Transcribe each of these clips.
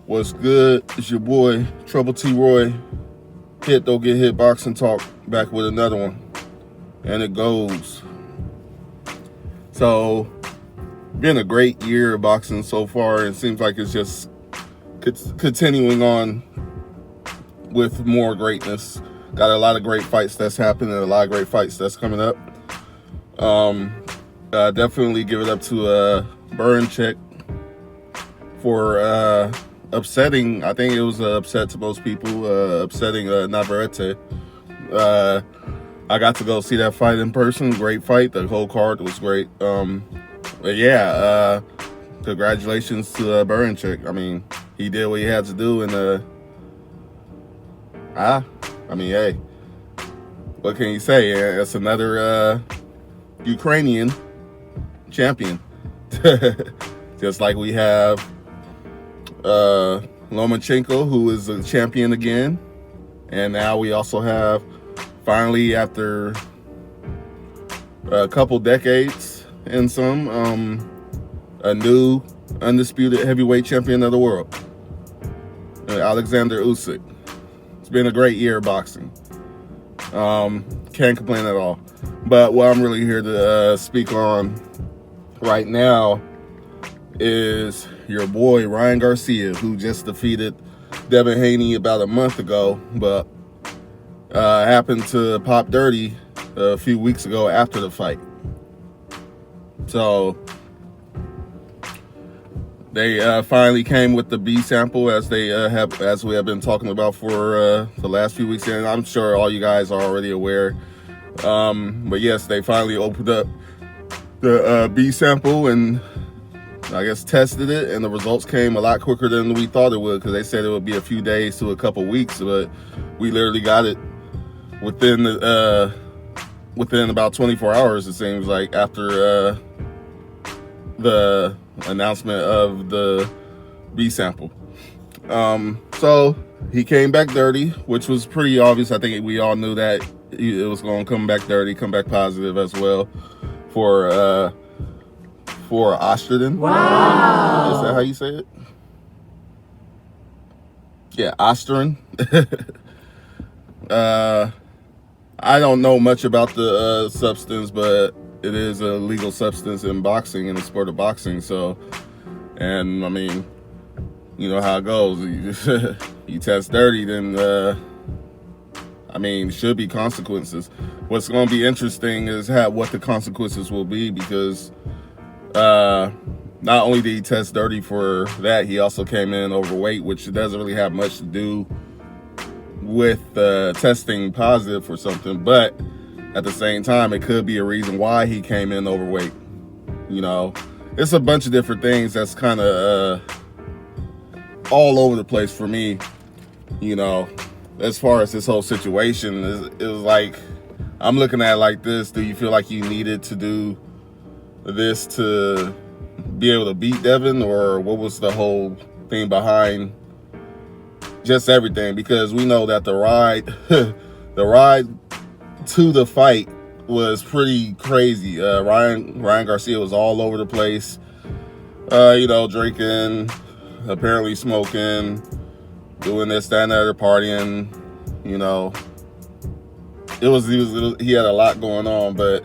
What's good? It's your boy Trouble T Roy. Hit Don't Get Hit Boxing Talk, back with another one, and it goes. So, been a great year of boxing so far. It seems like it's just continuing on with more greatness. Got a lot of great fights that's happening, and a lot of great fights that's coming up. Definitely give it up to Berncheck for upsetting. I think it was upset to most people, upsetting Navarrete. I got to go see that fight in person. Great fight. The whole card was great. But yeah, congratulations to Berncheck. I mean, he did what he had to do, and I mean, hey, what can you say? It's another Ukrainian champion. Just like we have Lomachenko, who is a champion again, and now we also have, finally, after a couple decades and some, a new undisputed heavyweight champion of the world, Alexander Usyk. It's been a great year of boxing. Can't complain at all. But what I'm really here to speak on right now is your boy Ryan Garcia, who just defeated Devin Haney about a month ago, but happened to pop dirty a few weeks ago after the fight. So they finally came with the B sample, as we have been talking about for the last few weeks, and I'm sure all you guys are already aware. But yes, they finally opened up the B sample and I guess tested it, and the results came a lot quicker than we thought it would, because they said it would be a few days to a couple weeks, but we literally got it within about 24 hours, it seems like, after the announcement of the B sample. So he came back dirty, which was pretty obvious. I think we all knew that it was going to come back dirty, come back positive as well for Osterden. Wow. Is that how you say it? Yeah, Osterden. I don't know much about the substance, but it is a legal substance in boxing, in the sport of boxing. So, and I mean, you know how it goes. You test dirty, then I mean, should be consequences. What's going to be interesting is what the consequences will be, because not only did he test dirty for that, he also came in overweight, which doesn't really have much to do with testing positive for something, but at the same time, it could be a reason why he came in overweight. You know, it's a bunch of different things that's kind of all over the place for me. You know, as far as this whole situation, it was like, I'm looking at it like this: do you feel like you needed to do this to be able to beat Devin, or what was the whole thing behind just everything? Because we know that the ride to the fight was pretty crazy. Ryan Garcia was all over the place, you know, drinking, apparently smoking, doing this, that, and the other, partying. You know, he had a lot going on, but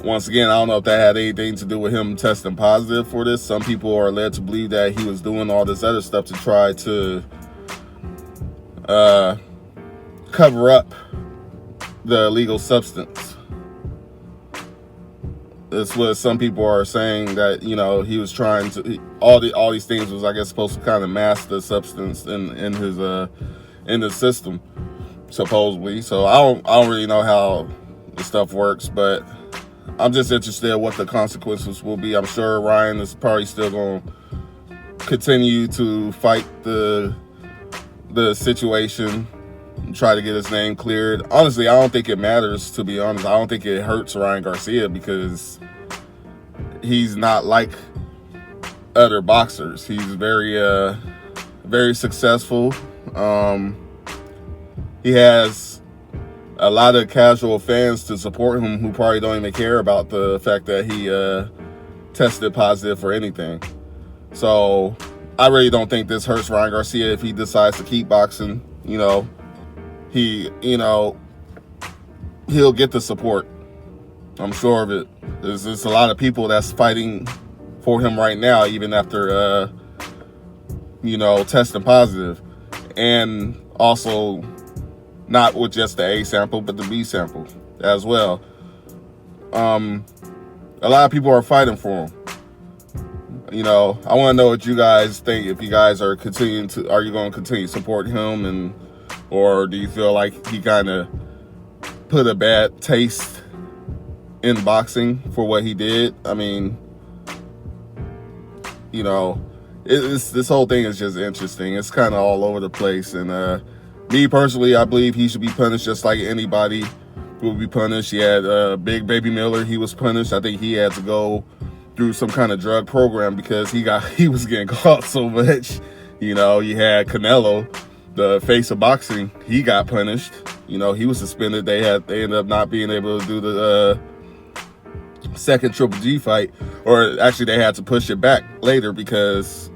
once again, I don't know if that had anything to do with him testing positive for this. Some people are led to believe that he was doing all this other stuff to try to cover up the illegal substance. That's what some people are saying, that, you know, he was trying to, all these things was, I guess, supposed to kind of mask the substance in the system, supposedly. So I don't really know how the stuff works, but I'm just interested in what the consequences will be. I'm sure Ryan is probably still going to continue to fight the situation and try to get his name cleared. Honestly, I don't think it matters, to be honest. I don't think it hurts Ryan Garcia because he's not like other boxers. He's very successful. He has a lot of casual fans to support him who probably don't even care about the fact that he tested positive for anything. So I really don't think this hurts Ryan Garcia if he decides to keep boxing. He'll get the support. I'm sure of it. There's a lot of people that's fighting for him right now, even after testing positive, and also not with just the A sample, but the B sample as well. A lot of people are fighting for him. I want to know what you guys think. If you guys are you going to continue to support him, or do you feel like he kind of put a bad taste in boxing for what he did? I mean, this whole thing is just interesting. It's kind of all over the place, and me personally, I believe he should be punished just like anybody would be punished. He had Big Baby Miller. He was punished. I think he had to go through some kind of drug program because he was getting caught so much. You had Canelo, the face of boxing. He got punished. He was suspended. They ended up not being able to do the second Triple G fight, or actually they had to push it back later because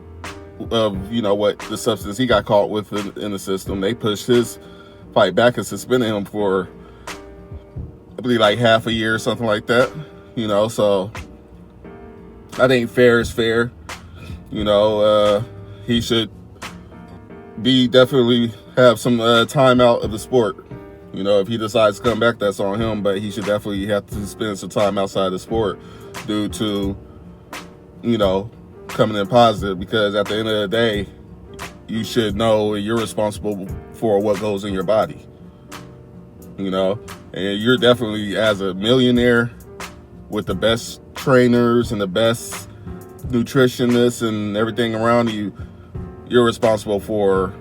of what the substance he got caught with in the system. They pushed his fight back and suspended him for, I believe, like half a year or something like that. So I think fair is fair. He should definitely have some time out of the sport. If he decides to come back, that's on him, but he should definitely have to spend some time outside the sport due to coming in positive, because at the end of the day, you should know you're responsible for what goes in your body. And you're definitely, as a millionaire with the best trainers and the best nutritionists and everything around you, you're responsible for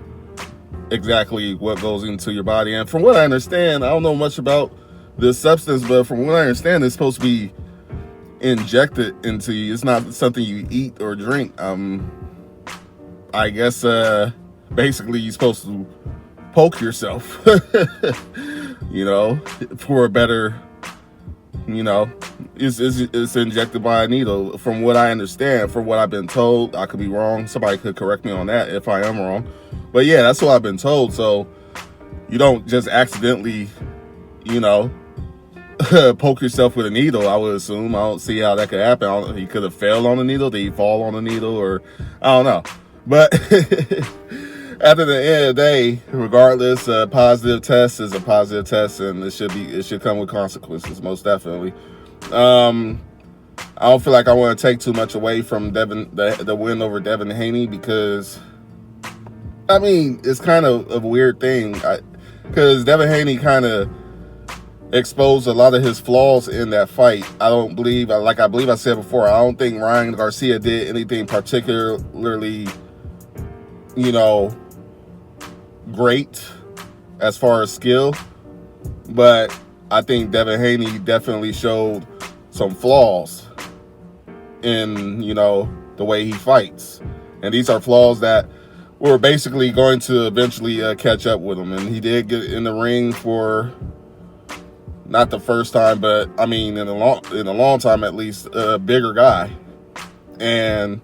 exactly what goes into your body. And from what I understand, I don't know much about this substance, but from what I understand, it's supposed to be injected into you. It's not something you eat or drink. I guess basically you're supposed to poke yourself for a better, it's injected by a needle, from what I understand, from what I've been told. I could be wrong. Somebody could correct me on that if I am wrong, but yeah, that's what I've been told. So you don't just accidentally poke yourself with a needle, I would assume. I don't see how that could happen. He could have fell on the needle. Did he fall on the needle? Or I don't know. But at the end of the day, regardless, a positive test is a positive test, and it should come with consequences, most definitely. I don't feel like I want to take too much away from the win over Devin Haney, because I mean, it's kind of a weird thing, because Devin Haney kind of exposed a lot of his flaws in that fight. I believe I said before, I don't think Ryan Garcia did anything particularly, great as far as skill, but I think Devin Haney definitely showed some flaws in, the way he fights. And these are flaws that were basically going to eventually catch up with him. And he did get in the ring for, not the first time, but I mean in a long time at least, a bigger guy, and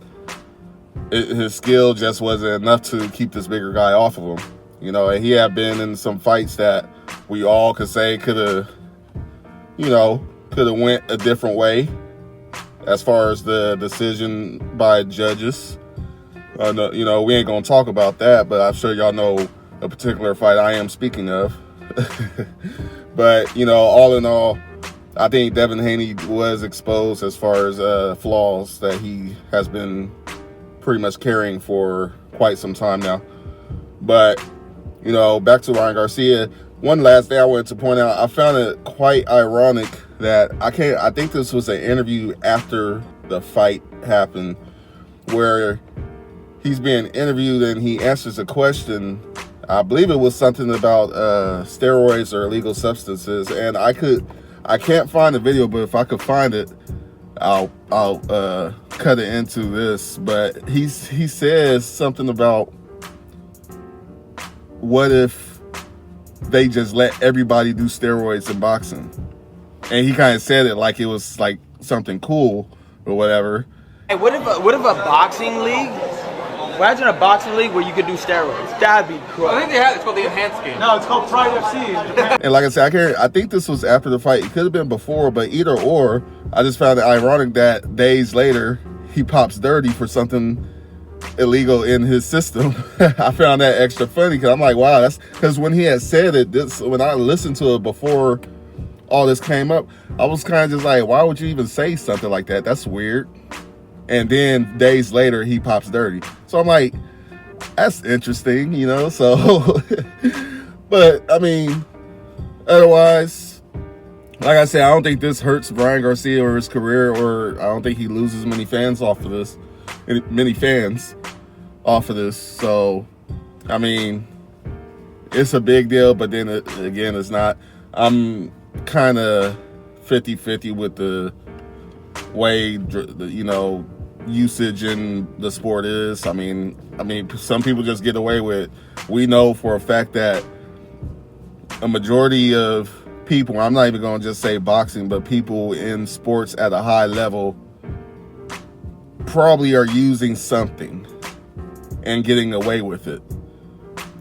his skill just wasn't enough to keep this bigger guy off of him. And he had been in some fights that we all could say could have went a different way as far as the decision by judges. We ain't gonna talk about that, but I'm sure y'all know a particular fight I am speaking of. But, all in all, I think Devin Haney was exposed as far as flaws that he has been pretty much carrying for quite some time now. But, back to Ryan Garcia. One last thing I wanted to point out, I found it quite ironic that I think this was an interview after the fight happened where he's being interviewed and he answers a question. I believe it was something about steroids or illegal substances, and I can't find the video, but if I could find it, I'll cut it into this. But he says something about, what if they just let everybody do steroids in boxing? And he kind of said it like it was like something cool or whatever. Hey, what if a boxing league? Imagine a boxing league where you could do steroids. That'd be cool. I think they have. It's called the Enhanced game. No, it's called Pride FC in Japan. And like I said, I think this was after the fight. It could have been before, but either or, I just found it ironic that days later he pops dirty for something illegal in his system. I found that extra funny because I'm like, wow, that's because when he had said it, when I listened to it before all this came up, I was kind of just like, why would you even say something like that? That's weird. And then days later, he pops dirty. So I'm like, that's interesting, you know? So, but I mean, otherwise, like I said, I don't think this hurts Ryan Garcia or his career, or I don't think he loses many fans off of this. So, I mean, it's a big deal, but then again, it's not. I'm kind of 50-50 with the way, you know, usage in the sport is. I mean, some people just get away with it. We know for a fact that a majority of people, I'm not even going to just say boxing, but people in sports at a high level probably are using something and getting away with it.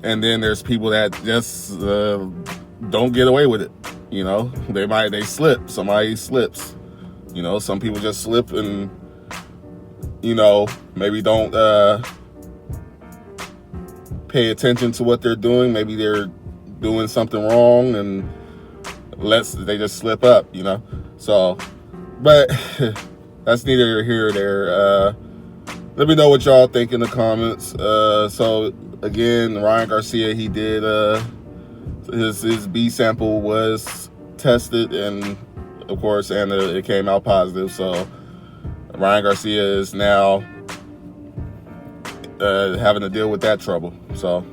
And then there's people that just don't get away with it. You know, they slip. Somebody slips. You know, some people just slip and, you know, maybe don't pay attention to what they're doing. Maybe they're doing something wrong and they just slip up, you know. So, but that's neither here or there. Let me know what y'all think in the comments. So again, Ryan Garcia, he did his B sample was tested, and of course, and it came out positive. So Ryan Garcia is now having to deal with that trouble. So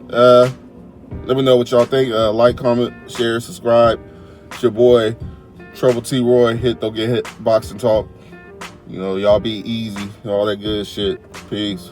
let me know what y'all think. Like, comment, share, subscribe. It's your boy Trouble T Roy. Don't get hit boxing talk. You know, y'all be easy, all that good shit. Peace.